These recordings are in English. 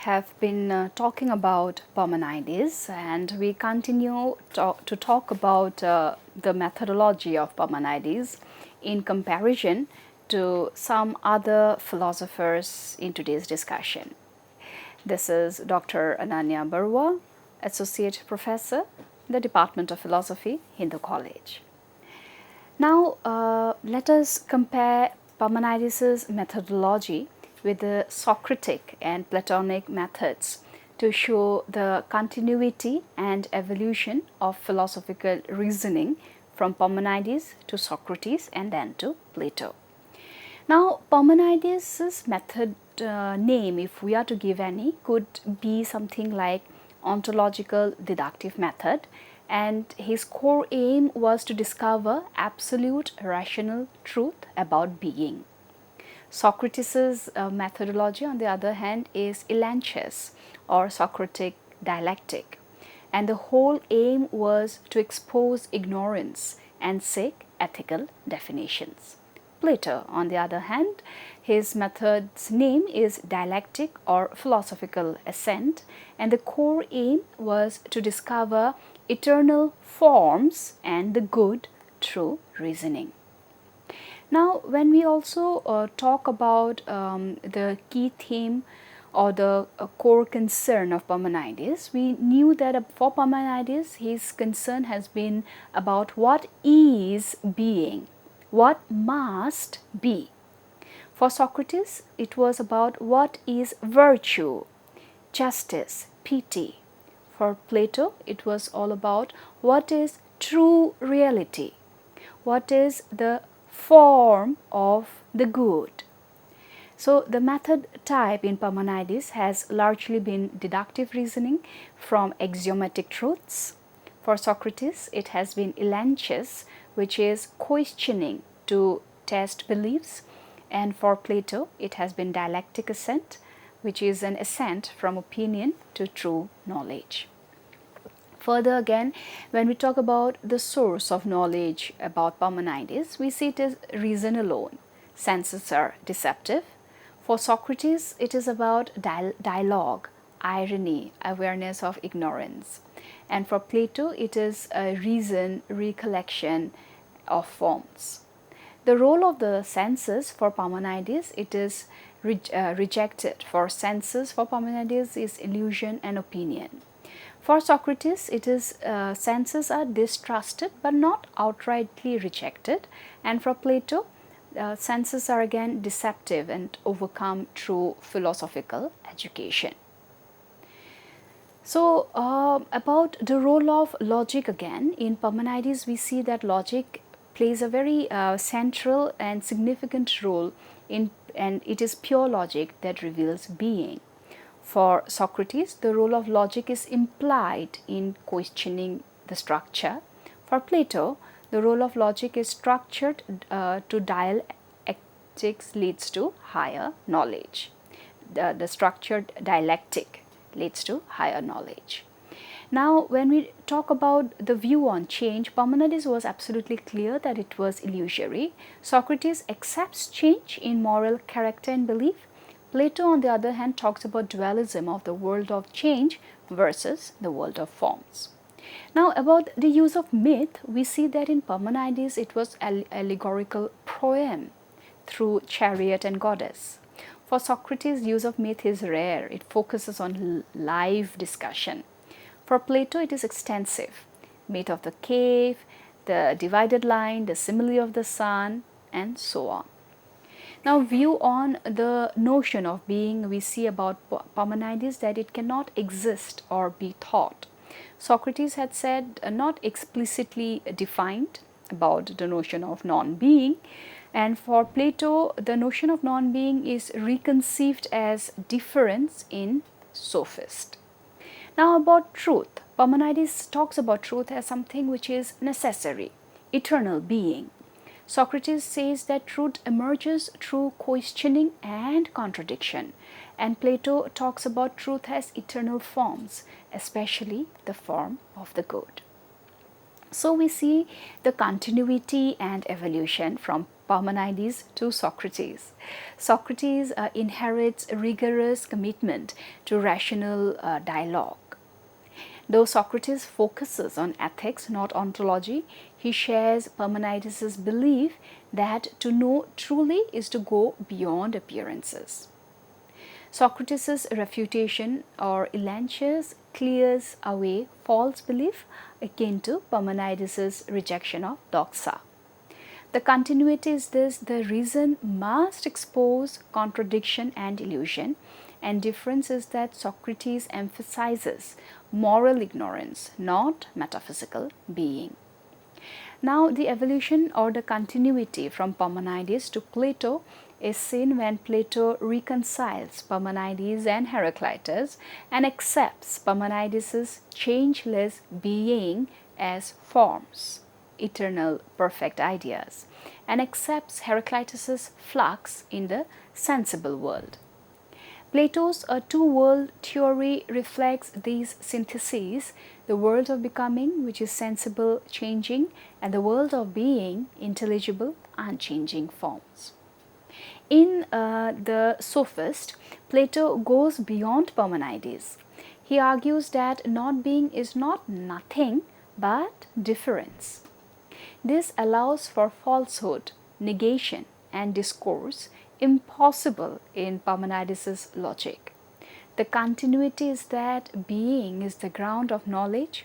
have been talking about Parmenides, and we continue to talk about the methodology of Parmenides in comparison to some other philosophers in today's discussion. This is Dr. Ananya Barua, Associate Professor, the Department of Philosophy, Hindu College. Now, let us compare Parmenides' methodology with the Socratic and Platonic methods to show the continuity and evolution of philosophical reasoning from Parmenides to Socrates and then to Plato. Now, Parmenides' method name, if we are to give any, could be something like ontological deductive method, and his core aim was to discover absolute rational truth about being. Socrates' methodology, on the other hand, is Elanches or Socratic dialectic, and the whole aim was to expose ignorance and seek ethical definitions. Plato, on the other hand, his method's name is dialectic or philosophical assent, and the core aim was to discover eternal forms and the good through reasoning. Now, when we also talk about the key theme or the core concern of Parmenides, we knew that for Parmenides, his concern has been about what is being, what must be. For Socrates, it was about what is virtue, justice, pity. For Plato, it was all about what is true reality, what is the form of the good. So, the method type in Parmenides has largely been deductive reasoning from axiomatic truths. For Socrates, it has been Elanches, which is questioning to test beliefs, and for Plato, it has been dialectic assent, which is an assent from opinion to true knowledge. Further again, when we talk about the source of knowledge about Parmenides, we see it as reason alone. Senses are deceptive. For Socrates, it is about dialogue, irony, awareness of ignorance. And for Plato, it is a reason, recollection of forms. The role of the senses for Parmenides, it is rejected. For senses for Parmenides is illusion and opinion. For Socrates, it is senses are distrusted but not outrightly rejected, and for Plato, senses are again deceptive and overcome through philosophical education. So, about the role of logic again, in Parmenides we see that logic plays a very central and significant role in, and it is pure logic that reveals being. For Socrates, the role of logic is implied in questioning the structure. For Plato, the role of logic is structured to dialectics leads to higher knowledge. The structured dialectic leads to higher knowledge. Now, when we talk about the view on change, Parmenides was absolutely clear that it was illusory. Socrates accepts change in moral character and belief. Plato, on the other hand, talks about dualism of the world of change versus the world of forms. Now, about the use of myth, we see that in Parmenides it was allegorical proem through chariot and goddess. For Socrates, use of myth is rare. It focuses on live discussion. For Plato, it is extensive. Myth of the cave, the divided line, the simile of the sun, and so on. Now, view on the notion of being, we see about Parmenides that it cannot exist or be thought. Socrates had said not explicitly defined about the notion of non-being, and for Plato the notion of non-being is reconceived as difference in sophist. Now, about truth, Parmenides talks about truth as something which is necessary, eternal being. Socrates says that truth emerges through questioning and contradiction, and Plato talks about truth as eternal forms, especially the form of the good. So we see the continuity and evolution from Parmenides to Socrates. Socrates inherits rigorous commitment to rational dialogue. Though Socrates focuses on ethics, not ontology, he shares Parmenides' belief that to know truly is to go beyond appearances. Socrates' refutation or Elanches clears away false belief akin to Parmenides' rejection of doxa. The continuity is this: the reason must expose contradiction and illusion, and difference is that Socrates emphasizes moral ignorance, not metaphysical being. Now, the evolution or the continuity from Parmenides to Plato is seen when Plato reconciles Parmenides and Heraclitus and accepts Parmenides' changeless being as forms, eternal perfect ideas, and accepts Heraclitus' flux in the sensible world. Plato's two-world theory reflects these syntheses: the world of becoming, which is sensible, changing, and the world of being, intelligible, unchanging forms. In the Sophist, Plato goes beyond Parmenides. He argues that not being is not nothing but difference. This allows for falsehood, negation, and discourse impossible in Parmenides' logic. The continuity is that being is the ground of knowledge,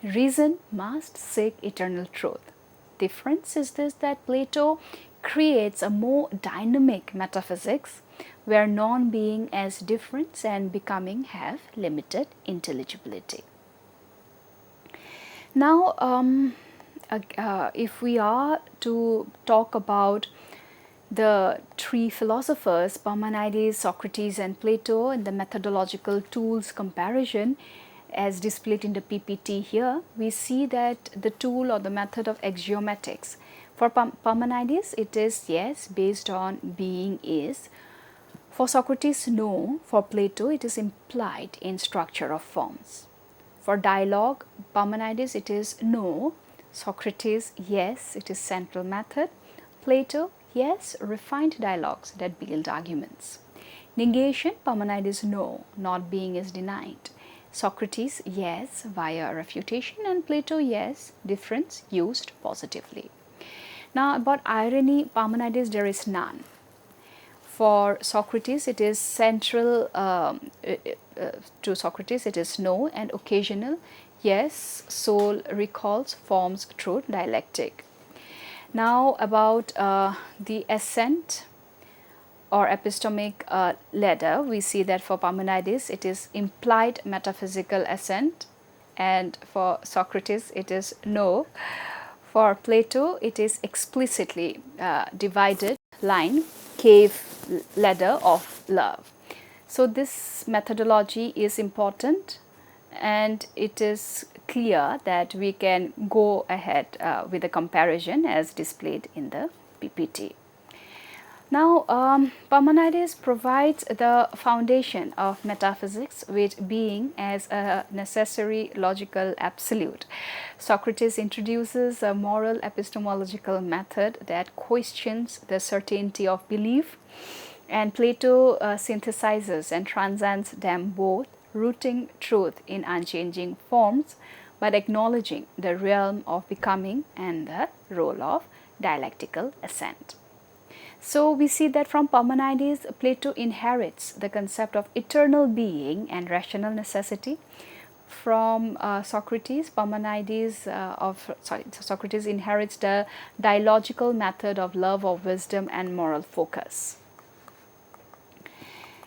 reason must seek eternal truth. Difference is this, that Plato creates a more dynamic metaphysics where non-being as difference and becoming have limited intelligibility. Now, if we are to talk about the three philosophers, Parmenides, Socrates, and Plato, in the methodological tools comparison as displayed in the PPT here, we see that the tool or the method of axiomatics. For Parmenides, it is yes, based on being is. For Socrates, no. For Plato, it is implied in structure of forms. For dialogue, Parmenides, it is no. Socrates, yes, it is central method. Plato, yes, refined dialogues that build arguments. Negation, Parmenides, no, not being is denied. Socrates, yes, via refutation, and Plato, yes, difference used positively. Now, about irony, Parmenides, there is none. For Socrates, it is central, to Socrates, it is no, and occasional, yes, soul recalls, forms, truth, dialectic. Now, about the ascent or epistemic ladder, we see that for Parmenides, it is implied metaphysical ascent, and for Socrates, it is no. For Plato, it is explicitly divided line, cave ladder of love. So, this methodology is important, and it is clear that we can go ahead with a comparison as displayed in the PPT. Now, Parmenides provides the foundation of metaphysics with being as a necessary logical absolute. Socrates introduces a moral epistemological method that questions the certainty of belief, and Plato synthesizes and transcends them both, rooting truth in unchanging forms but acknowledging the realm of becoming and the role of dialectical ascent. So, we see that from Parmenides, Plato inherits the concept of eternal being and rational necessity. From Socrates, Socrates inherits the dialogical method of love of wisdom and moral focus.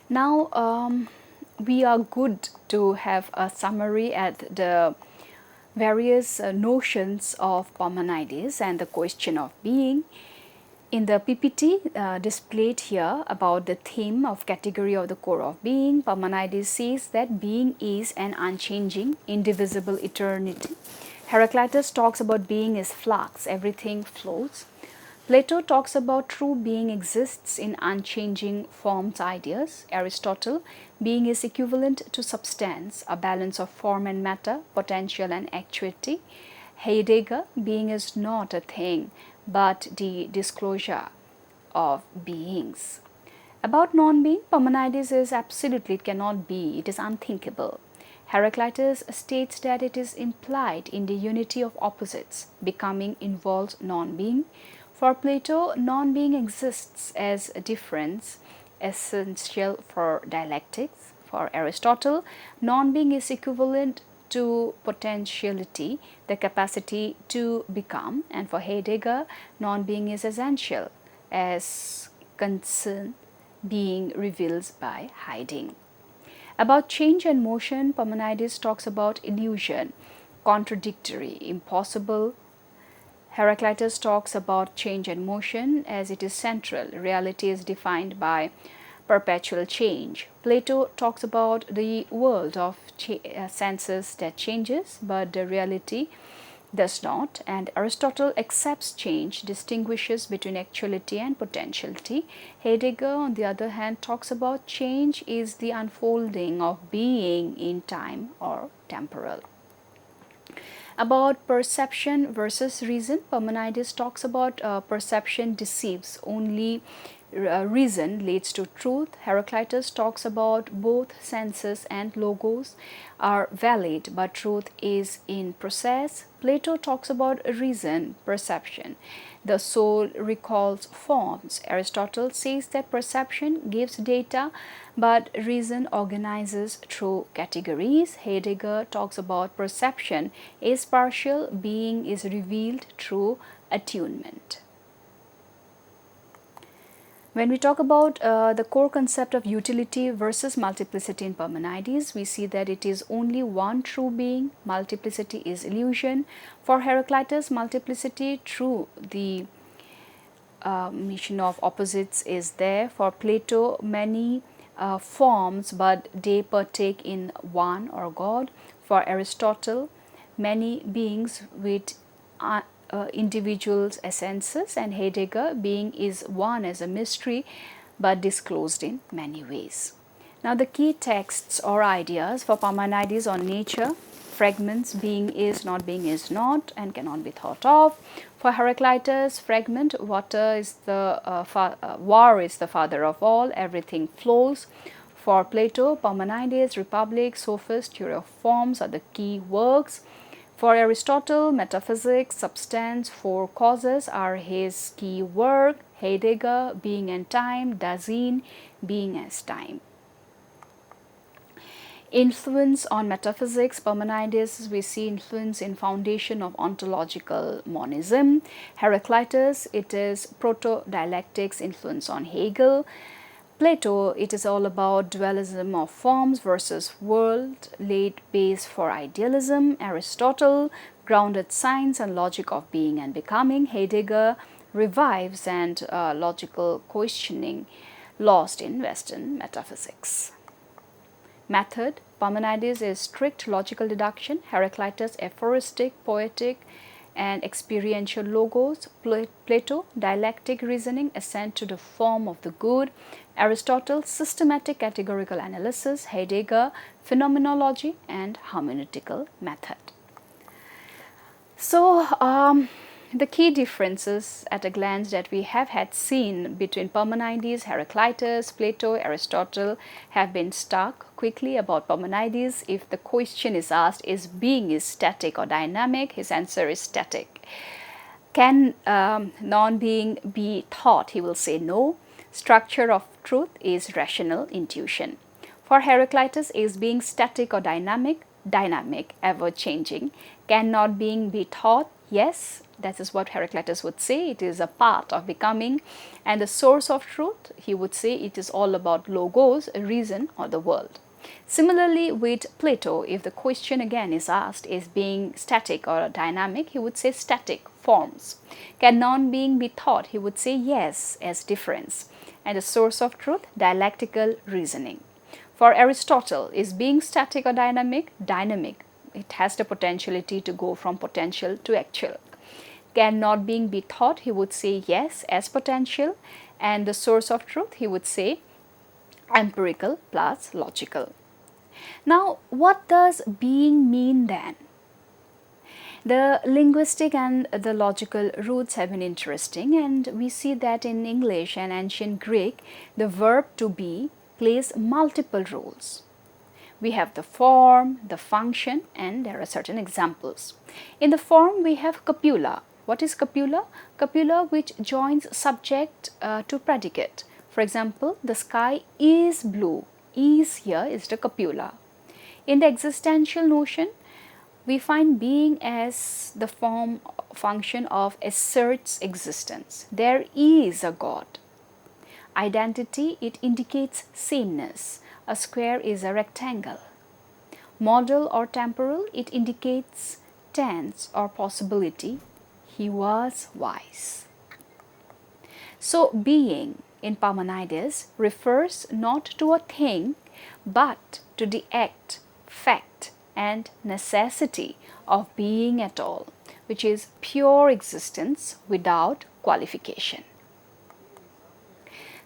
Now, we are good to have a summary at the various notions of Parmenides and the question of being. In the PPT displayed here about the theme of category of the core of being, Parmenides says that being is an unchanging, indivisible eternity. Heraclitus talks about being is flux, everything flows. Plato talks about true being exists in unchanging forms, ideas. Aristotle, being is equivalent to substance, a balance of form and matter, potential and actuality. Heidegger, being is not a thing, but the disclosure of beings. About non-being, Parmenides is absolutely, it cannot be, it is unthinkable. Heraclitus states that it is implied in the unity of opposites. Becoming involves non-being. For Plato, non-being exists as a difference essential for dialectics. For Aristotle, non-being is equivalent to potentiality, the capacity to become, and for Heidegger, non-being is essential as concern being reveals by hiding. About change and motion, Parmenides talks about illusion, contradictory, impossible. Heraclitus talks about change and motion as it is central. Reality is defined by perpetual change. Plato talks about the world of senses that changes, but the reality does not, and Aristotle accepts change, distinguishes between actuality and potentiality. Heidegger, on the other hand, talks about change is the unfolding of being in time or temporal. About perception versus reason, Parmenides talks about perception deceives, only reason leads to truth. Heraclitus talks about both senses and logos are valid, but truth is in process. Plato talks about reason, perception. The soul recalls forms. Aristotle says that perception gives data, but reason organizes through categories. Heidegger talks about perception is partial, being is revealed through attunement. When we talk about the core concept of utility versus multiplicity in Parmenides, we see that it is only one true being, multiplicity is illusion. For Heraclitus, multiplicity through the mission of opposites is there. For Plato, many forms, but they partake in one or God. For Aristotle, many beings with individuals' essences, and Heidegger, being is one as a mystery but disclosed in many ways. Now, the key texts or ideas for Parmenides on nature: fragments, being is not, and cannot be thought of. For Heraclitus, fragment, water is the war is the father of all, everything flows. For Plato, Parmenides, Republic, Sophist, Theory of Forms are the key works. For Aristotle, metaphysics, substance, four causes are his key work. Heidegger, being and time, Dasein, being as time. Influence on metaphysics, Parmenides, we see influence in foundation of ontological monism. Heraclitus, it is proto-dialectics, influence on Hegel. Plato, it is all about dualism of forms versus world, laid base for idealism. Aristotle, grounded science and logic of being and becoming. Heidegger, revives and logical questioning lost in Western metaphysics. Method, Parmenides is strict logical deduction. Heraclitus, aphoristic, poetic and experiential logos. Plato, dialectic reasoning, assent to the form of the good. Aristotle, systematic categorical analysis. Heidegger, phenomenology and hermeneutical method. So, the key differences at a glance that we have had seen between Parmenides, Heraclitus, Plato, Aristotle have been stuck quickly. About Parmenides, if the question is asked, is being is static or dynamic, his answer is static. Can non-being be thought? He will say no. Structure of truth is rational intuition. For Heraclitus, is being static or dynamic? Dynamic, ever changing. Can non-being be thought? Yes, that is what Heraclitus would say. It is a part of becoming. And the source of truth, he would say it is all about logos, reason or the world. Similarly with Plato, if the question again is asked, is being static or dynamic, he would say static, forms. Can non-being be thought? He would say yes, as difference. And the source of truth, dialectical reasoning. For Aristotle, is being static or dynamic? Dynamic. It has the potentiality to go from potential to actual. Can not being be thought? He would say yes, as potential. And the source of truth, he would say empirical plus logical. Now, what does being mean then? The linguistic and the logical roots have been interesting, and we see that in English and ancient Greek, the verb to be plays multiple roles. We have the form, the function, and there are certain examples. In the form, we have copula. What is copula? Copula which joins subject to predicate. For example, the sky is blue. Is here is the copula. In the existential notion, we find being as the form function of asserts existence. There is a God. Identity, it indicates sameness. A square is a rectangle. Modal or temporal, it indicates tense or possibility. He was wise. So, being in Parmenides refers not to a thing but to the act, fact, and necessity of being at all, which is pure existence without qualification.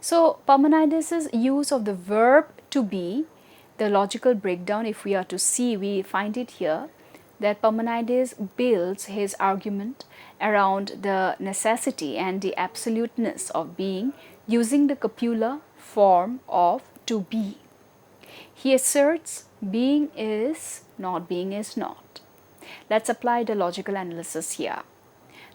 So, Parmenides' use of the verb to be, the logical breakdown, if we are to see, we find it here that Parmenides builds his argument around the necessity and the absoluteness of being using the copula form of to be. He asserts being is not, being is not. Let's apply the logical analysis here.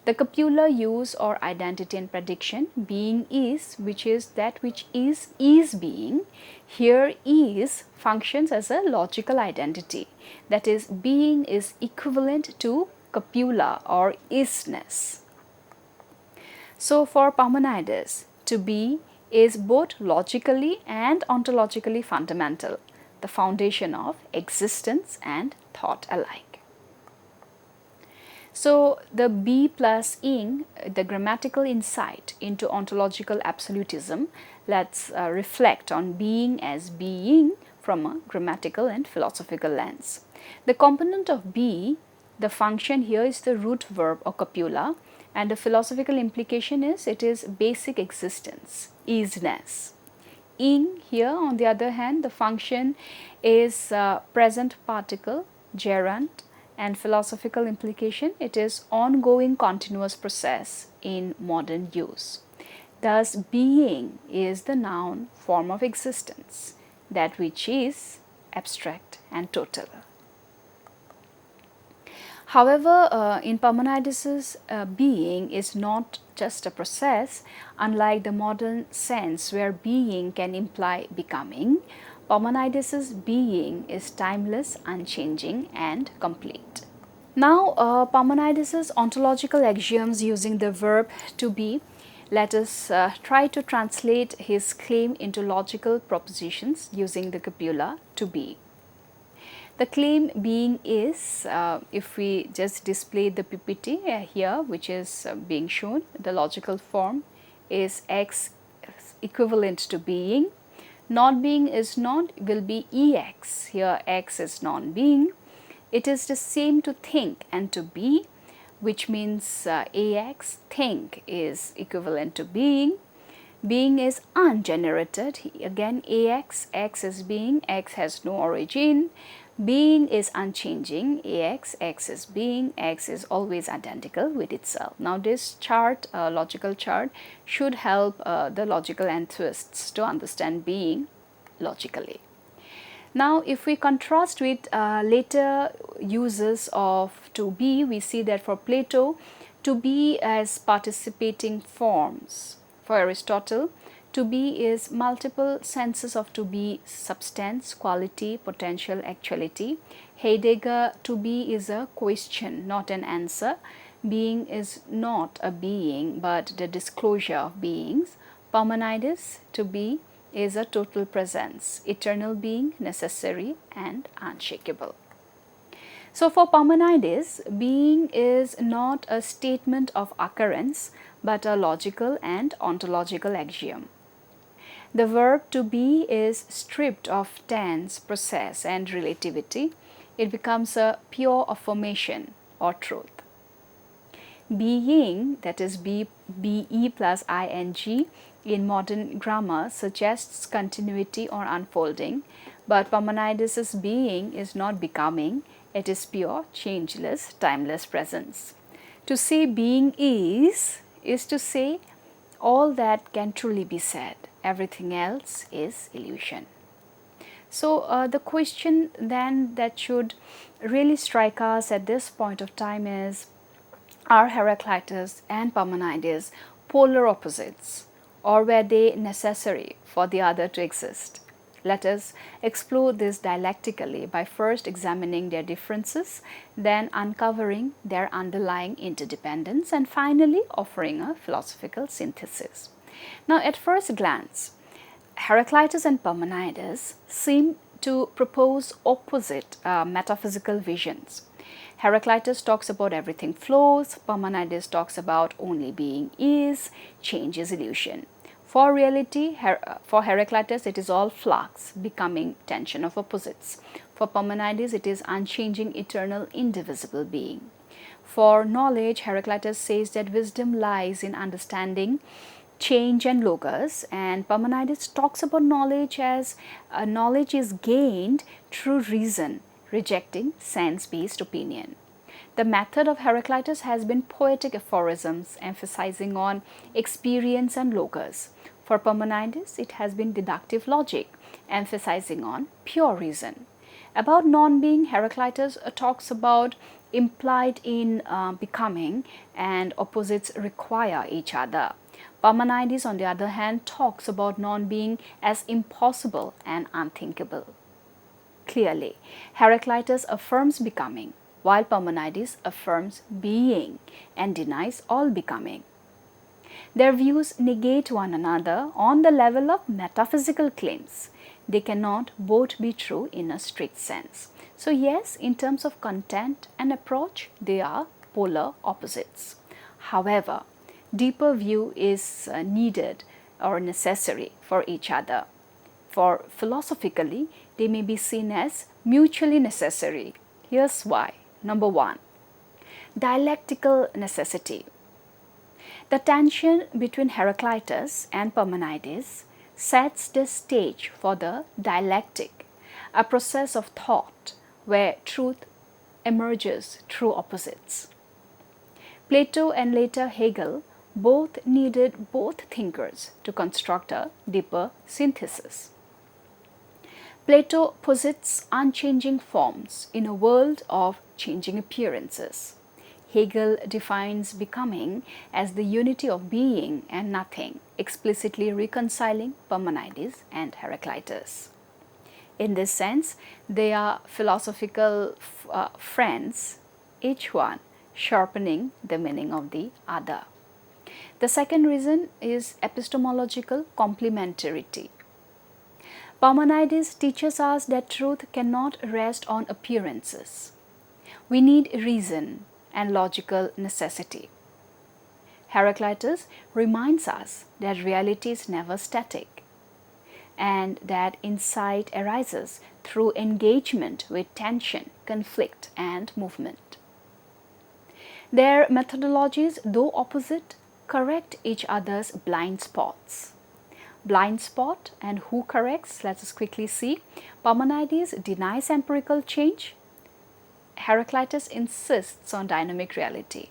The copula use or identity and prediction, being is, which is that which is being. Here is functions as a logical identity. That is, being is equivalent to copula or isness. So for Parmenides, to be is both logically and ontologically fundamental, the foundation of existence and thought alike. So, the be plus ing, the grammatical insight into ontological absolutism, let's reflect on being as being from a grammatical and philosophical lens. The component of be, the function here is the root verb or copula, and the philosophical implication is it is basic existence, isness. Ing here, on the other hand, the function is present particle, gerund, and philosophical implication, it is ongoing continuous process in modern use. Thus, being is the noun form of existence, that which is abstract and total. However, in Parmenides' being is not just a process, unlike the modern sense where being can imply becoming. Parmenides' being is timeless, unchanging, and complete. Now, Parmenides' ontological axioms using the verb to be, let us try to translate his claim into logical propositions using the copula to be. The claim being is, if we just display the PPT here, which is being shown, the logical form is X equivalent to being. Not being is not will be EX. Here X is non-being. It is the same to think and to be, which means AX, think, is equivalent to being. Being is ungenerated. Again AX, X is being, X has no origin. Being is unchanging, AX, X is being, X is always identical with itself. Now this chart, logical chart, should help the logical enthusiasts to understand being logically. Now if we contrast with later uses of to be, we see that for Plato, to be as participating forms. For Aristotle, to be is multiple senses of to be: substance, quality, potential, actuality. Heidegger, to be is a question, not an answer. Being is not a being but the disclosure of beings. Parmenides, to be is a total presence, eternal being, necessary and unshakable. So for Parmenides, being is not a statement of occurrence but a logical and ontological axiom. The verb to be is stripped of tense, process and relativity. It becomes a pure affirmation or truth. Being, that is be plus ing, in modern grammar suggests continuity or unfolding, but Parmenides' being is not becoming, It is pure, changeless, timeless presence. To say being is to say all that can truly be said. Everything else is illusion. So the question then that should really strike us at this point of time is, are Heraclitus and Parmenides polar opposites, or were they necessary for the other to exist? Let us explore this dialectically by first examining their differences, then uncovering their underlying interdependence, and finally offering a philosophical synthesis. Now, at first glance, Heraclitus and Parmenides seem to propose opposite metaphysical visions. Heraclitus talks about everything flows, Parmenides talks about only being is, change is illusion. For reality, for Heraclitus, it is all flux, becoming, tension of opposites. For Parmenides, it is unchanging, eternal, indivisible being. For knowledge, Heraclitus says that wisdom lies in understanding change and logos, and Parmenides talks about knowledge as knowledge is gained through reason, rejecting sense-based opinion. The method of Heraclitus has been poetic aphorisms emphasizing on experience and logos. For Parmenides, it has been deductive logic emphasizing on pure reason. About non-being, Heraclitus talks about implied in becoming, and opposites require each other. Parmenides, on the other hand, talks about non-being as impossible and unthinkable. Clearly, Heraclitus affirms becoming, while Parmenides affirms being and denies all becoming. Their views negate one another on the level of metaphysical claims. They cannot both be true in a strict sense. So yes, in terms of content and approach, they are polar opposites. However, deeper view is needed or necessary for each other. For philosophically, they may be seen as mutually necessary. Here's why. Number one, dialectical necessity. The tension between Heraclitus and Parmenides sets the stage for the dialectic, a process of thought where truth emerges through opposites. Plato and later Hegel both needed both thinkers to construct a deeper synthesis. Plato posits unchanging forms in a world of changing appearances. Hegel defines becoming as the unity of being and nothing, explicitly reconciling Parmenides and Heraclitus. In this sense, they are philosophical friends, each one sharpening the meaning of the other. The second reason is epistemological complementarity. Parmenides teaches us that truth cannot rest on appearances. We need reason and logical necessity. Heraclitus reminds us that reality is never static and that insight arises through engagement with tension, conflict, and movement. Their methodologies, though opposite, correct each other's blind spots. Blind spot and who corrects? Let us quickly see. Parmenides denies empirical change. Heraclitus insists on dynamic reality.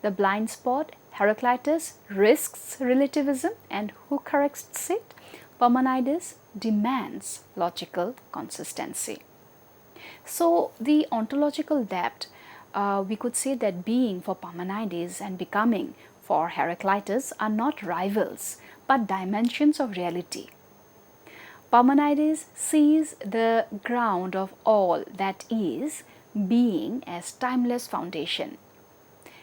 The blind spot, Heraclitus risks relativism, and who corrects it? Parmenides demands logical consistency. So the ontological depth, we could say that being for Parmenides and becoming for Heraclitus are not rivals but dimensions of reality. Parmenides sees the ground of all that is, being, as timeless foundation.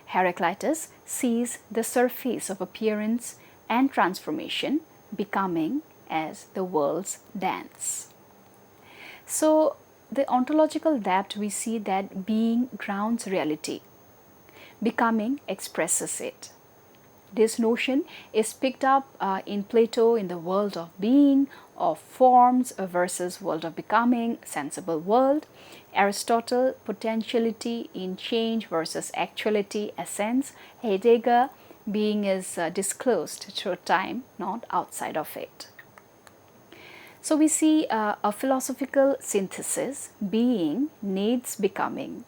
Heraclitus sees the surface of appearance and transformation, becoming, as the world's dance. So the ontological depth, we see that being grounds reality, becoming expresses it. This notion is picked up in Plato in the world of being, of forms versus world of becoming, sensible world. Aristotle, potentiality in change versus actuality, essence. Heidegger, being is disclosed through time, not outside of it. So we see a philosophical synthesis: being needs becoming.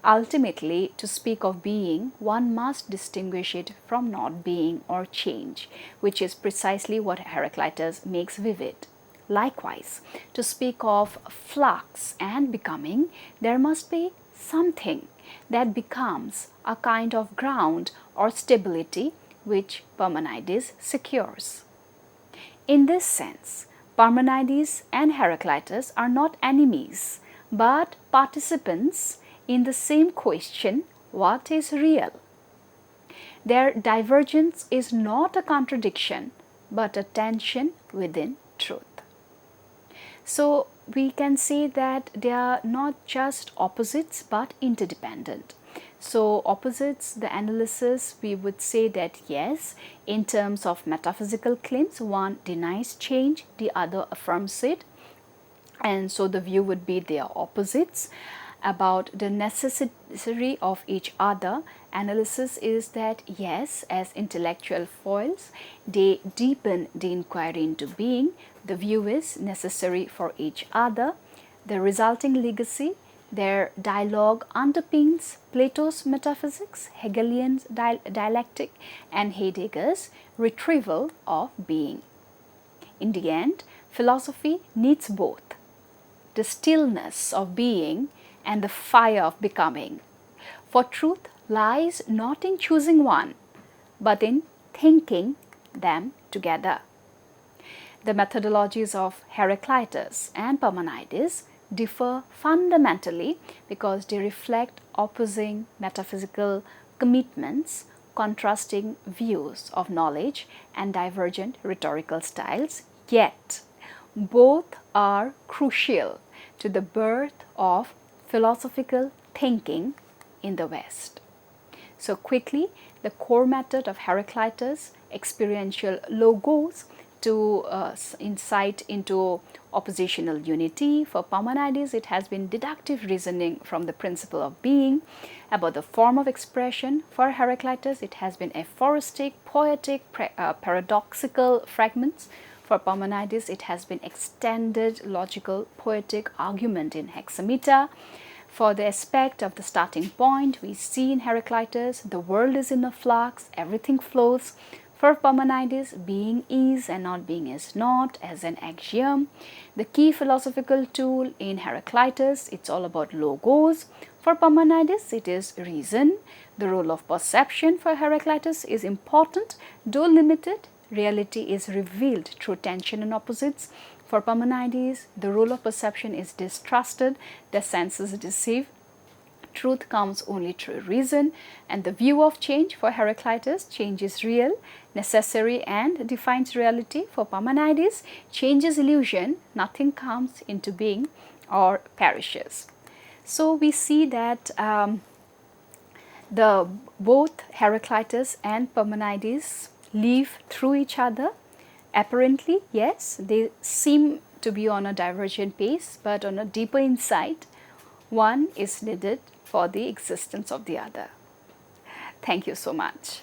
Ultimately, to speak of being, one must distinguish it from not being or change, which is precisely what Heraclitus makes vivid. Likewise, to speak of flux and becoming, there must be something that becomes a kind of ground or stability which Parmenides secures. In this sense, Parmenides and Heraclitus are not enemies, but participants in the same question: what is real? Their divergence is not a contradiction, but a tension within truth. So we can say that they are not just opposites but interdependent. So opposites, the analysis, we would say that yes, in terms of metaphysical claims, one denies change, the other affirms it, and so the view would be they are opposites. About the necessity of each other, analysis is that yes, as intellectual foils, they deepen the inquiry into being. The view is necessary for each other. The resulting legacy, their dialogue underpins Plato's metaphysics, Hegelian dialectic, and Heidegger's retrieval of being. In the end, philosophy needs both the stillness of being and the fire of becoming. For truth lies not in choosing one, but in thinking them together. The methodologies of Heraclitus and Parmenides differ fundamentally because they reflect opposing metaphysical commitments, contrasting views of knowledge, and divergent rhetorical styles, yet both are crucial to the birth of philosophical thinking in the West. So quickly, the core method of Heraclitus, experiential logos, to insight into oppositional unity. For Parmenides, it has been deductive reasoning from the principle of being. About the form of expression, for Heraclitus, it has been aphoristic, poetic, paradoxical fragments. For Parmenides, it has been extended, logical, poetic argument in hexameter. For the aspect of the starting point, we see in Heraclitus, the world is in a flux, everything flows. For Parmenides, being is and not being is not as an axiom. The key philosophical tool in Heraclitus, it's all about logos. For Parmenides, it is reason. The role of perception for Heraclitus is important, though limited. Reality is revealed through tension and opposites. For Parmenides, the role of perception is distrusted, the senses deceive. Truth comes only through reason. And the view of change for Heraclitus, change is real, necessary, and defines reality. For Parmenides, change is illusion, nothing comes into being or perishes. So we see that both Heraclitus and Parmenides live through each other. Apparently, yes, they seem to be on a divergent pace, but on a deeper insight, one is needed for the existence of the other. Thank you so much.